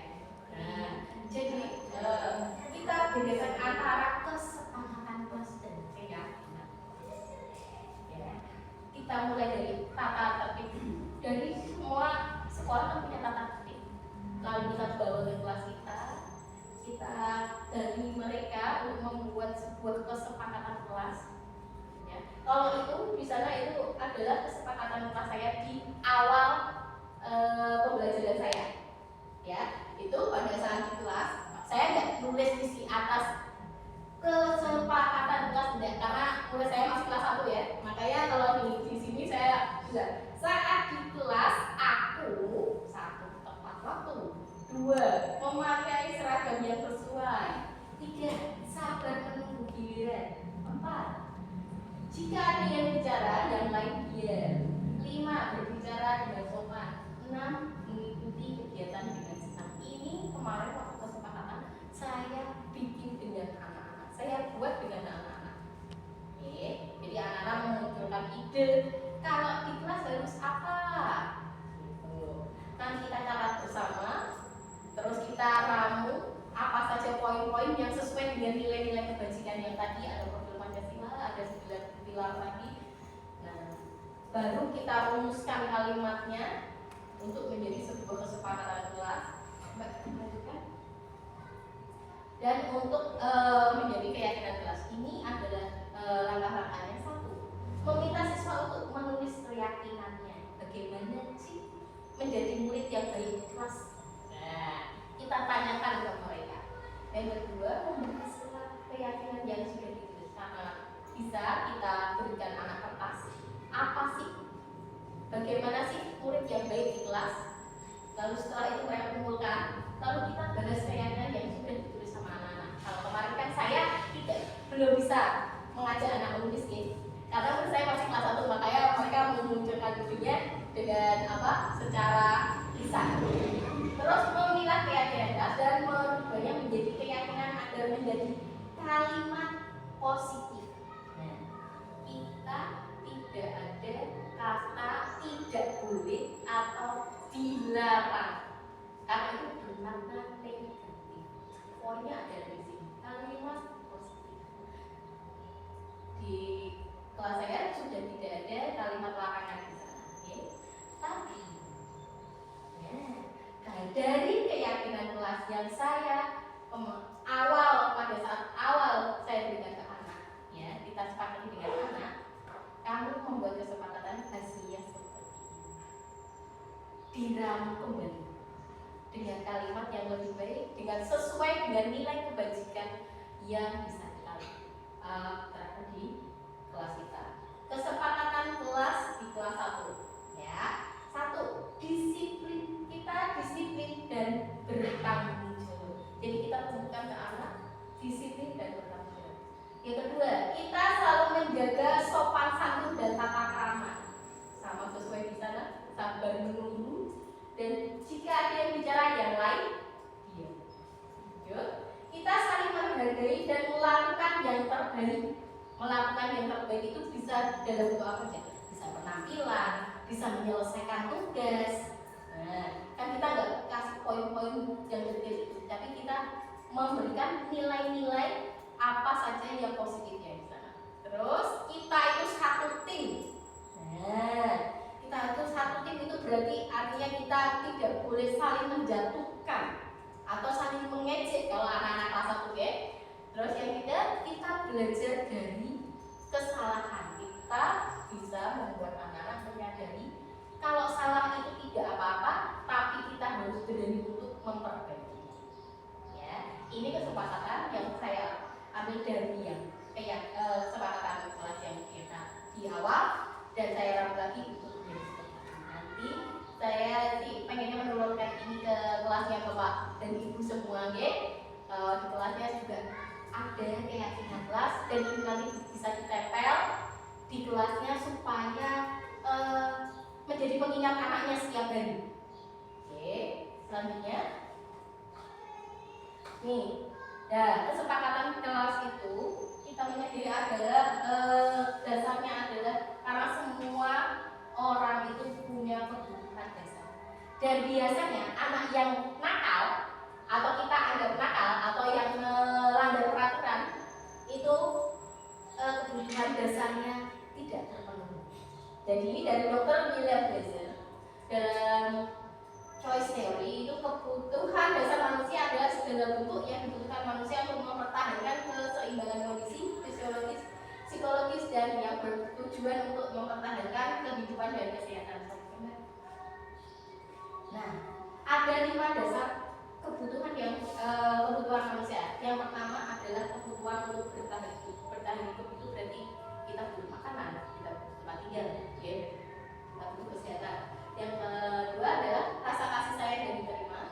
Nah, jadi kita bedakan antara kesepakatan kelas dan keyakinan. Ya. Kita mulai dari tata tertib. Dari semua sekolah kan punya tata tertib. Kalau kita bawa ke kelas kita dari mereka untuk membuat sebuah kesepakatan kelas. Ya. Kalau itu di sana itu adalah kesepakatan kelas saya di awal pembelajaran saya. Ya, itu pada saat di kelas saya nggak nulis di atas kesepakatan kelas tidak, karena mulai saya masih kelas 1 ya. Makanya kalau di sini saya juga saat di kelas aku 1 tepat waktu, 2 memakai seragam yang sesuai, 3 sabar menunggu giliran, 4 jika ada yang bicara yang lain diam, 5 berbicara dengan sopan, 6 mengikuti kegiatan dengan senang. Ini kemarin waktu kesepakatan saya bikin dengan anak-anak, saya buat dengan anak-anak. Oke, jadi anak-anak memunculkan ide kalau di kelas harus apa. Nanti kita catat bersama, terus kita ramu apa saja poin-poin yang sesuai dengan nilai-nilai kebajikan yang tadi. Ada profil Pancasila, ada 9 pilar tadi. Nah, baru kita rumuskan kalimatnya untuk menjadi sebuah kesepakatan kelas. Mbak, lanjutkan. Dan untuk menjadi keyakinan kelas ini adalah langkah-langkahnya. 1, meminta siswa untuk menulis keyakinannya. Bagaimana sih menjadi murid yang baik kelas? Nah, kita tanyakan ke mereka. Yang kedua, membuat surat keyakinan yang sudah ditulis. Karena bisa kita berikan anak kertas. Apa sih? Bagaimana sih murid yang baik di kelas? Lalu setelah itu mereka kumpulkan. Lalu kita bahas keyakinan yang sudah ditulis sama anak-anak. Kalau kemarin kan saya belum bisa mengajak anak menulis ya. Karena saya masih kelas 1, makanya mereka memunculkan dirinya dengan secara lisan. Terus memilah keyakinan dan merubahnya menjadi keyakinan agar menjadi kalimat positif. Nah, kita tidak ada kata tidak boleh atau dilarang, karena itu bermakna negatif. Poinnya ada di sini, kalimat positif. Di kelas saya sudah tidak ada kalimat larangan di sana, okay? Tapi dari keyakinan kelas yang saya pada saat awal saya berikan ke anak, ya kita sepakati dengan anak, kami membuat kesepakatan hasilnya seperti ini. Diramu kembali dengan kalimat yang lebih baik, dengan sesuai dengan nilai kebajikan yang bisa kita terapkan di kelas kita. Kesepakatan kelas di kelas 1, ya. 1, disiplin. Kita disiplin dan bertanggung jawab. Jadi kita tunjukkan ke anak disiplin dan bertanggung jawab. Yang kedua, kita dari melakukan yang terbaik itu bisa dalam bentuk apa aja? Bisa penampilan, bisa menyelesaikan tugas. Nah, kan kita nggak kasih poin-poin yang detail itu, tapi kita memberikan nilai-nilai apa saja yang positifnya di sana. Terus kita itu satu tim. Nah, kita itu satu tim itu berarti artinya kita tidak boleh saling menjatuhkan atau saling mengejek kalau anak-anak kelas 1 ya. Terus yang ketiga, kita belajar dari kesalahan. Kita bisa membuat anak-anak menyadari kalau salah itu tidak apa-apa, tapi kita harus berani untuk memperbaiki. Ya, ini kesepakatan yang saya ambil dari yang kesepakatan kelas yang kita di awal, dan saya rangkum lagi untuk menjadi seperti ini. Nanti saya pengennya menurunkan ini ke kelasnya Bapak dan Ibu semua, di kelasnya juga ada keyakinan kelas, dan ini nanti bisa ditempel di kelasnya supaya menjadi pengingat anaknya setiap hari. Oke, selanjutnya nih, kesepakatan kelas itu kita menyadari adalah dasarnya adalah karena semua orang itu punya kebutuhan dasar, dan biasanya anak yang nakal atau kita anggap nakal atau yang melanggar peraturan itu kebutuhan dasarnya tidak terpenuhi. Jadi dari Dr. William Glasser dalam choice theory itu kebutuhan dasar manusia adalah segala bentuk yang dibutuhkan manusia untuk mempertahankan keseimbangan kondisi fisiologis, psikologis, dan yang bertujuan untuk mempertahankan kehidupan dan kesehatan. Nah, ada 5 dasar kebutuhan kebutuhan manusia. Yang pertama adalah kebutuhan untuk bertahan hidup. Bertahan hidup itu berarti kita butuh makanan, kita butuh tempat tinggal, ya, kita butuh kesehatan. Yang kedua adalah rasa kasih sayang dan diterima.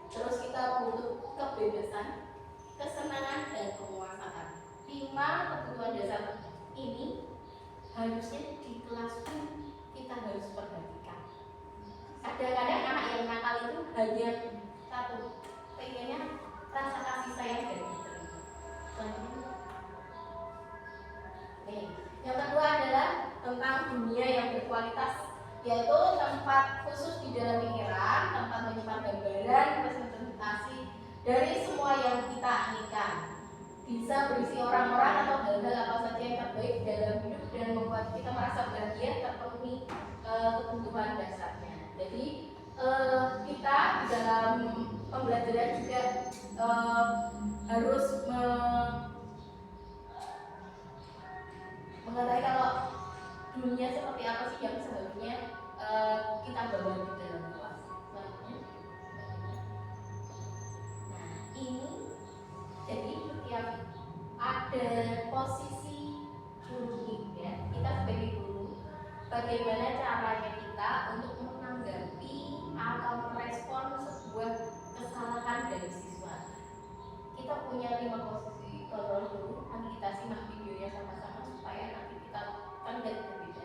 Terus kita butuh kebebasan, kesenangan, dan kemuasaan. 5 kebutuhan dasar ini harusnya di kelas pun kita harus perhatikan. Kadang-kadang anak yang nakal itu hanya satu, pengennya rasa kasih sayang dan diterima. Nih, yang kedua adalah tentang dunia yang berkualitas, yaitu tempat khusus di dalam pikiran, tempat menyimpan gambaran, representasi dari semua yang kita inginkan. Bisa berisi orang-orang atau hal-hal apa saja yang terbaik dalam hidup dan membuat kita merasa bahagia, terpenuhi kebutuhan dasarnya. Jadi kita di dalam pembelajaran juga harus mengetahui kalau dunia seperti apa sih yang seharusnya kita bawa di dalam kelas. Nah, ini jadi setiap ada posisi guru, ya, kita sebagai guru, bagaimana caranya kita untuk menanggapi atau merespon sebuah kesalahan dari siswa. Kita punya 5 posisi kontrol dulu. Nanti kita simak videonya sama-sama supaya nanti kita kan lihat berbeda.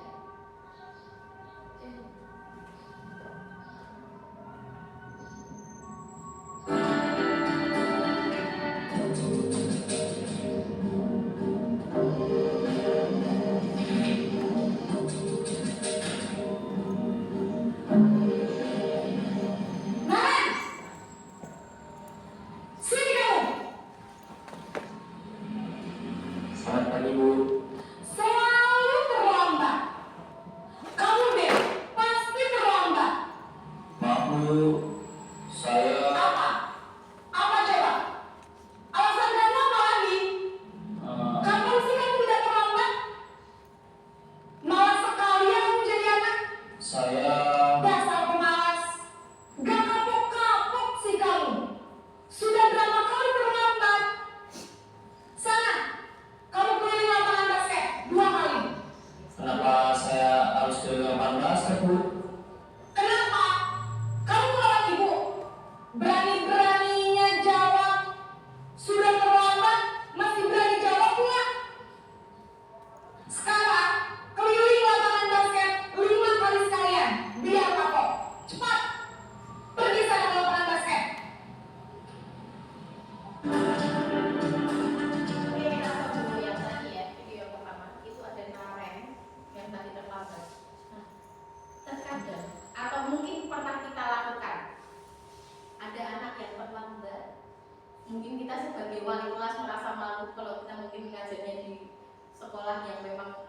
sekolah yang memang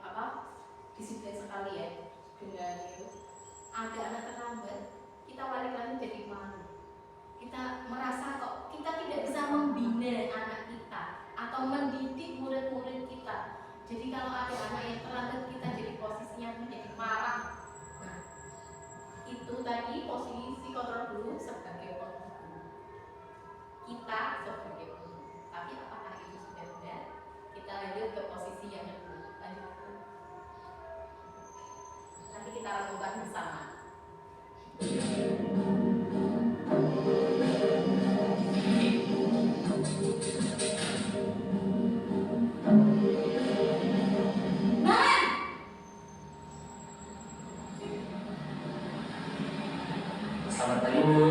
disiplin sekali ya, dengan ada anak terlambat, kita balik-balik jadi malu. Kita merasa kok kita tidak bisa membina anak kita atau mendidik murid-murid kita. Jadi kalau ada anak yang terlambat, kita jadi posisinya menjadi marah. Nah, itu tadi posisi kontrol dulu sebagai pengguru, kita sebagai pengguru. Tapi apakah itu sudah benar? Kita lanjut ke posisi yang kedua. Lanjut. Nanti kita lakukan bersama. Selamat pagi, Bu.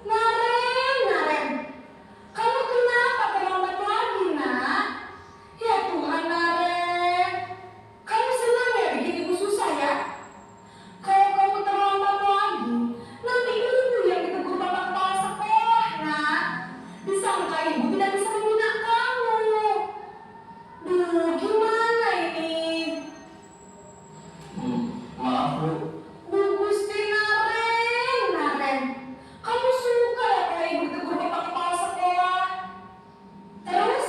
Naren, kamu kenapa terlambat lagi, nak? Ya Tuhan, Naren, kamu senang ya bikin ibu susah ya? Kalau kamu terlambat lagi, nanti ibu yang ditegur bapak kepala sekolah, nak. Disangka ibu tidak bisa membina kamu. Duh, gimana ini? Maaf, Bu. Bu Gusti Naren, kamu suka ya kalau ibu tegur bapak kepala sekolah? Terus,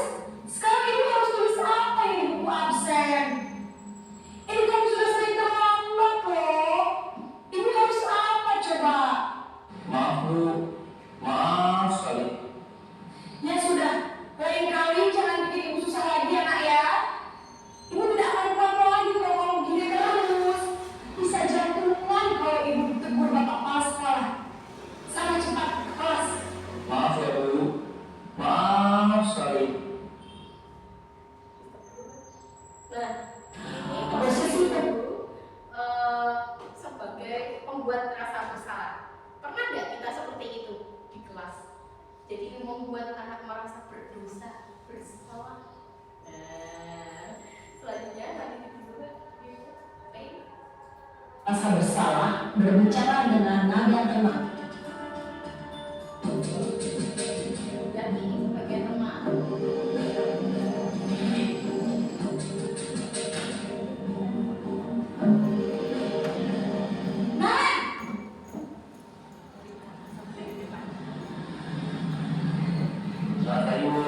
sekarang ibu harus tulis apa ini di buku absen? Ini kamu sudah sering terlambat loh. Ibu harus apa coba? Maaf, Bu. Maaf sekali. Ya sudah, lain kali jangan bikin ibu susah lagi ya nak ya. Ibu tidak akan kuat lagi kalau kamu gini terus. Bisa jantungan kalau ibu ditegur bapak kepala sekolah. Sana cepat ke kelas. Maaf ya, Bu. Maaf sekali. Nah, ini Posisi itu. sebagai pembuat rasa bersalah. Pernah nggak kita seperti itu di kelas? Jadi membuat anak merasa berdosa, bersalah. Nah, selanjutnya nanti kedua, baik. Rasa bersalah berbicara dengan nada yang tenang. Dan ini sebagai teman. Selamat pagi, Bu.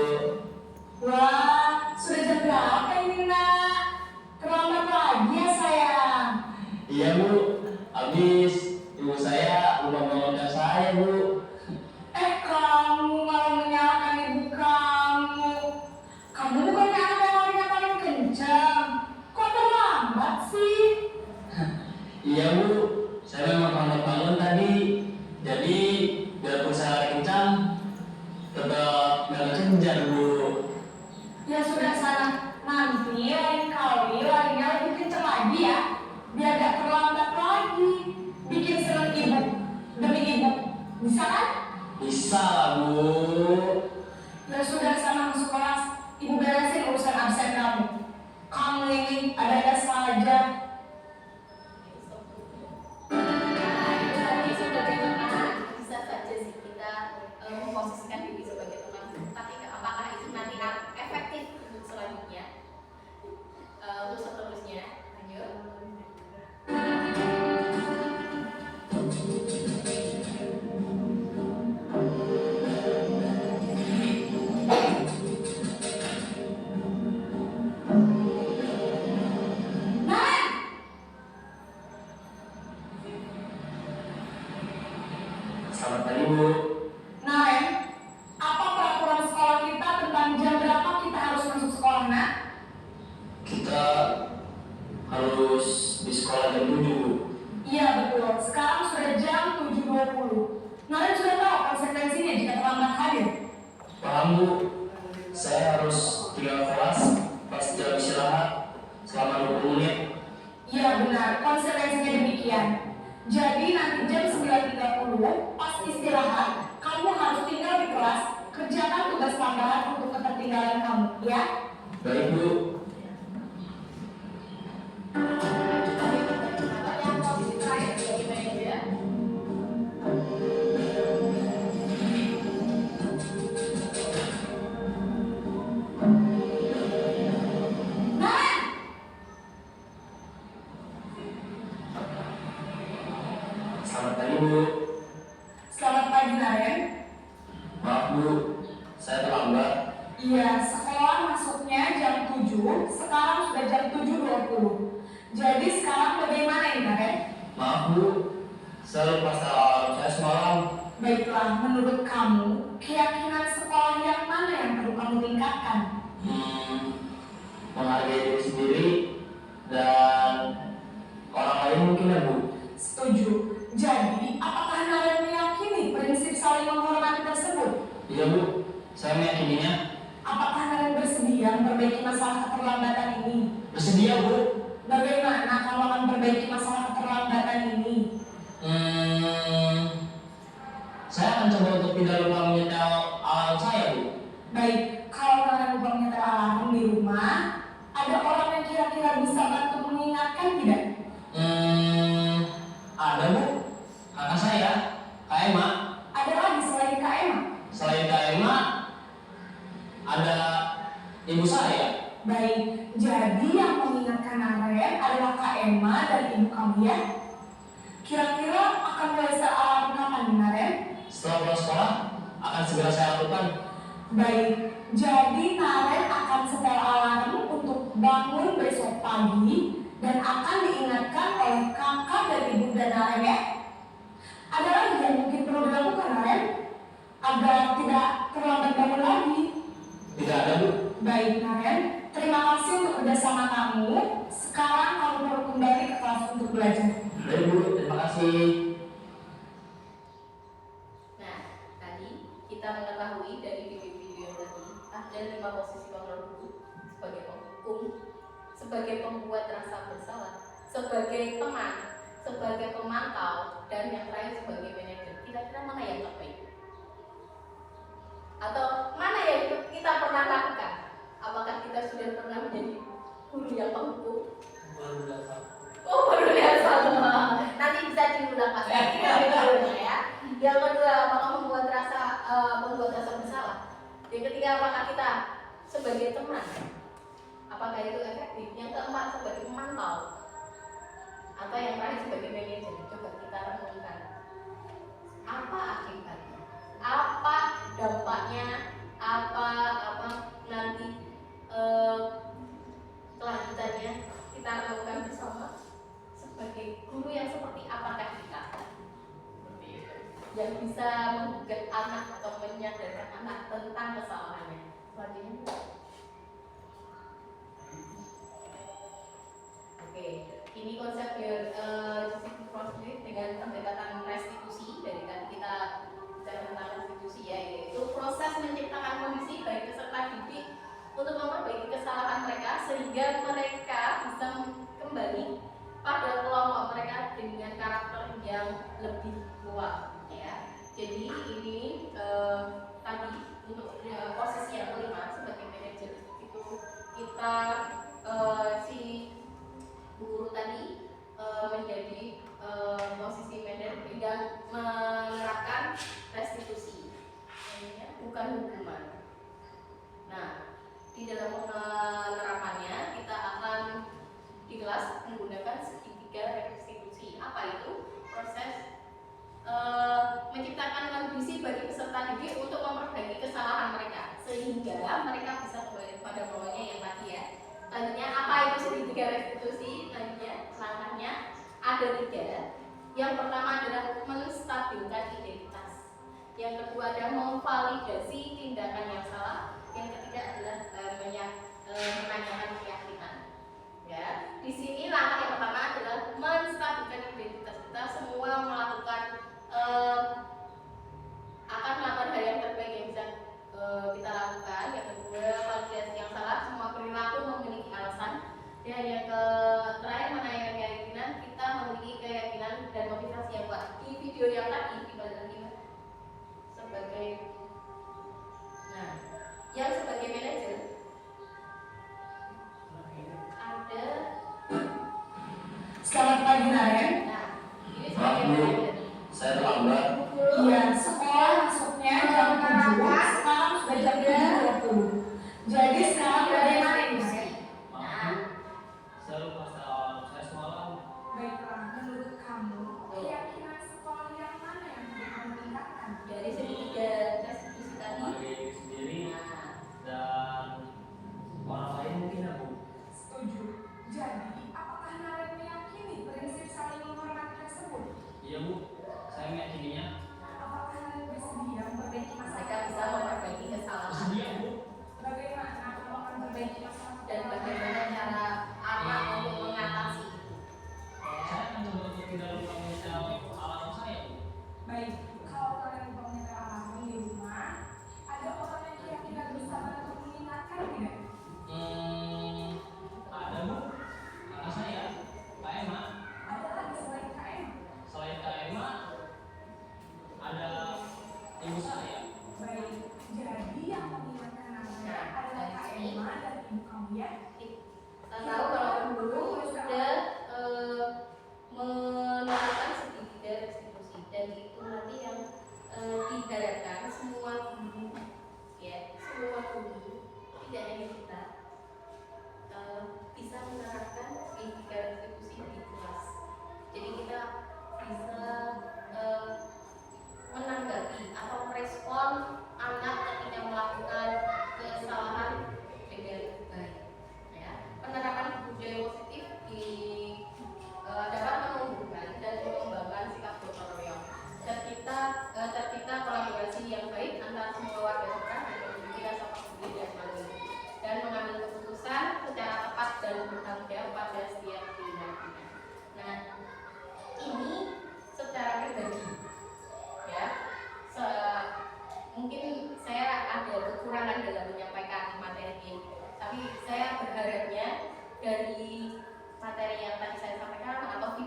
Wah, sudah jam berapa ini nak? Terlambat lagi ya sayang. Iya, Bu. Habis ibu saya lupa mengontak saya, Bu. Kamu malah menyalahkan ibu kamu. Kamu bukan anak yang larinya paling kencang. Kok terlambat sih? Iya, Bu. Saya memang terlambat bangun tadi. Jadi, biarpun saya lari kencang, tetap nggak kencang, Bu. Ya sudah sana. Nanti lain kali larinya lebih kencang lagi ya. Biar gak terlambat lagi. Bikin seneng ibu. Demi ibu. Bisa kan? Bisa lah, Bu. Ya sudah sana masuk kelas. Ibu beresin urusan absen kamu. Kamu ini ada-ada saja. Nah, itu tadi sebagai teman bisa saja sih kita memposisikan diri sebagai teman. Tapi apakah itu nanti efektif untuk selanjutnya? Untuk seterusnya, lanjut. Selamat pagi, Bu. Naren, apa peraturan sekolah kita tentang jam berapa kita harus masuk sekolah, nak? Kita harus di sekolah jam 7, Bu. Iya betul, sekarang sudah jam 7.20. Naren sudah tahu konsekuensinya jika terlambat hadir. Paham, Bu. Saya harus tinggal kelas pas jam istirahat selama 20 menit. Iya benar, konsekuensinya demikian. Jadi nanti jam 9.30 pas istirahat, kamu harus tinggal di kelas, kerjakan tugas tambahan untuk ketertinggalan kamu, ya? Baik, Bu. Yang posisi terakhir bagaimana ya? Nah, Bu. Selamat pagi Naren. Maaf Bu, saya terlambat. Iya, sekolah masuknya jam 7, sekarang sudah jam 7.20. Jadi sekarang bagaimana ini Naren? Maaf Bu, saya lupa salah saya semalam. Baiklah, menurut kamu, keyakinan sekolah yang mana yang perlu kamu tingkatkan? Menghargai diri sendiri dan orang lain mungkin ya Bu. Setuju. Jadi, apakah Naren meyakini prinsip saling menghormati tersebut? Iya Bu, saya meyakininya. Apakah Naren bersedia memperbaiki masalah keterlambatan ini? Bersedia Bu. Bagaimana kamu akan memperbaiki masalah keterlambatan ini? Saya akan coba untuk tidak lupa menyetel alarm saya Bu. Baik, kalau Naren lupa menyetel alarm di rumah, ada orang yang kira-kira bisa bantu mengingatkan tidak? Ada Bu, kakak saya, Kak Emma. Ada lagi selain Kak Emma? Selain Kak Emma, ada ibu saya. Baik, jadi yang mengingatkan Naren adalah Kak Emma dan ibu kamu ya? Kira-kira akan mulai set alarm kapan nih Naren? Setelah pulang sekolah, akan segera saya lakukan. Baik, jadi Naren akan setel alarm untuk bangun besok pagi dan akan diingatkan oleh kakak dan ibu dan Naren ya? Ada lagi yang mungkin perlu dilakukan Naren? Agar tidak terlambat bangun lagi. Tidak ada Bu. Baik Naren, terima kasih untuk kerjasama kamu. Sekarang kamu perlu kembali ke kelas untuk belajar. Baik Bu, terima kasih. Nah, tadi kita mengetahui dari video-video yang tadi ada 5 posisi pengaruh guru sebagai penghukum, sebagai pembuat rasa bersalah, sebagai teman, sebagai pemantau, dan yang terakhir sebagai manajer. Kira-kira mana yang terbaik? Atau mana yang kita pernah lakukan? Apakah kita sudah pernah menjadi guru yang penghukum? Baru datang. Oh, baru lihat sama. Nanti bisa diulang Pak. Ya. Yang kedua, apakah membuat rasa bersalah? Yang ketiga, apakah kita sebagai teman? Apakah itu efektif? Yang keempat, sebagai pemantau. Atau yang terakhir sebagai manajer. Coba kita renungkan. Apa akibatnya? Apa dampaknya? Apa nanti kelanjutannya? Kita renungkan bersama. Sebagai guru yang seperti apakah kita? Seperti itu. Yang bisa menggugat anak atau menyadarkan anak tentang kesalahannya. Selanjutnya. Oke, ini konsep justice process dengan pendekatan restitusi. Dari tadi kita bicara tentang restitusi ya, yaitu proses menciptakan kondisi bagi peserta didik untuk memperbaiki kesalahan mereka sehingga mereka bisa kembali pada kelompok mereka dengan karakter yang lebih kuat ya. Jadi ini tadi untuk posisi yang kelima sebagai manajer itu kita si guru tadi menjadi posisi manajer dan menerapkan restitusi, bukan hukuman. Nah, di dalam penerapannya kita akan di kelas menggunakan segitiga restitusi. Apa itu? Proses menciptakan kondisi bagi peserta didik untuk memperbaiki kesalahan mereka sehingga mereka bisa kembali pada bawahnya yang tadi ya. Tadinya apa itu segitiga restitusi? Tadinya langkahnya ada 3. Yang pertama adalah menstabilkan identitas. Yang kedua adalah memvalidasi tindakan yang salah. Yang ketiga adalah menanyakan keyakinan. Ya, di sini langkah yang pertama adalah menstabilkan identitas. Kita semua melakukan akan melakukan hal yang terbaik yang bisa kita lakukan. Yang kedua, validasi yang salah. Semua perilaku memiliki alasan. Dan yang terakhir, menanyakan keyakinan. Kita memiliki keyakinan dan motivasi yang kuat. Di video yang tadi dibagi sebagai yang sebagai manajer ada. Selamat pagi Naren. Nah, ini Maaf sebagai Bu, manajer. saya terlambat. Iya, sekolah masuknya jam 7, sekarang sudah jam 7.20. Jadi sekarang bagaimana ini Naren? Maaf Bu, saya lupa salah alarm saya semalam. Baiklah, menurut kamu, keyakinan sekolah yang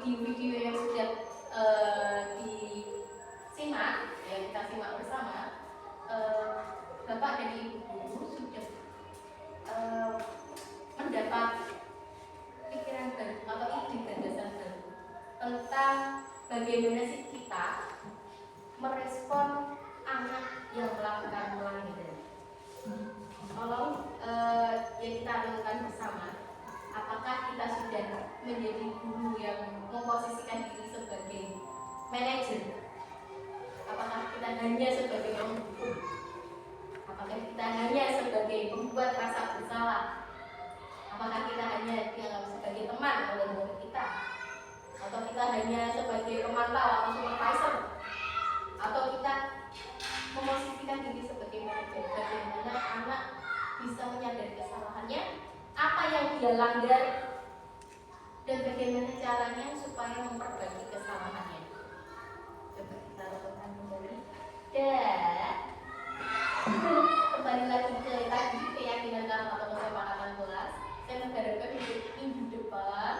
video-video yang sudah disimak, yang kita simak bersama, Bapak dan Ibu guru sudah mendapat pikiran baru atau ide gagasan baru tentang bagaimana sih kita merespon anak yang melakukan pelanggaran. Tolong yang kita lakukan bersama, apakah kita sudah menjadi guru yang memposisikan diri sebagai manajer? Apakah kita hanya sebagai penghukum? Apakah kita hanya sebagai pembuat rasa bersalah? Apakah kita hanya dianggap sebagai teman oleh murid kita? Atau kita hanya sebagai pemantau atau supervisor? Atau kita memposisikan diri sebagai manajer? Bagaimana anak bisa menyadari kesalahannya, apa yang dia langgar, dan bagaimana caranya supaya memperbaiki kesalahannya. Coba kita lakukan kembali. Dan kembali lagi ke tadi, keyakinan atau kesepakatan kelas. Saya mengharapkan minggu depan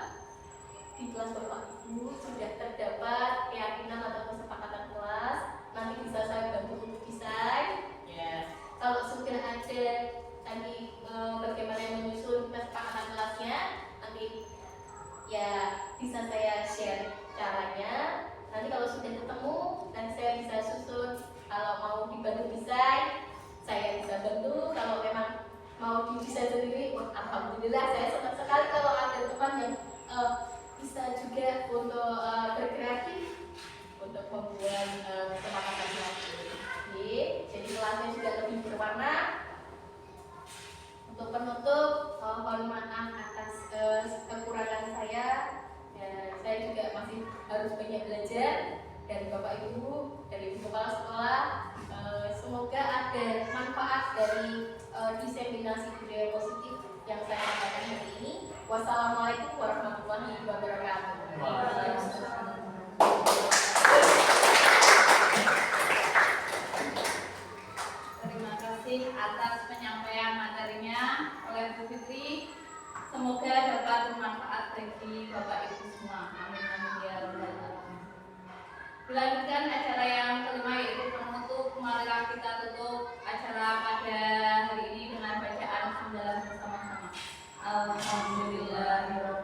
di kelas Bapak Ibu sudah terdapat keyakinan atau kesepakatan kelas. Nanti bisa saya bantu untuk desain. Ya. Kalau sudah ada tadi bagaimana menyusun kesepakatan kelasnya, nanti ya bisa saya share caranya. Nanti kalau sudah ketemu, nanti saya bisa susun. Kalau mau dibantu desain, saya bisa bantu. Kalau memang mau didesain sendiri, alhamdulillah saya senang sekali kalau ada teman yang bisa juga untuk berkreatif untuk membuat kesepakatan kelas ini. Jadi kelasnya juga lebih berwarna. Untuk penutup, mohon maaf atas kekurangan saya. Dan saya juga masih harus banyak belajar dari Bapak Ibu, dari Ibu Kepala Sekolah. Semoga ada manfaat dari diseminasi budaya positif yang saya sampaikan hari ini. Wassalamualaikum warahmatullahi wabarakatuh. Terima kasih atas penyampaian materinya oleh Bu Fitri. Semoga dapat bermanfaat bagi Bapak Ibu semua. Amin amin ya rabbal alamin. Dilanjutkan acara yang kelima yaitu penutup. Marilah kita tutup acara pada hari ini dengan bacaan hamdalah bersama-sama. Alhamdulillahirabbil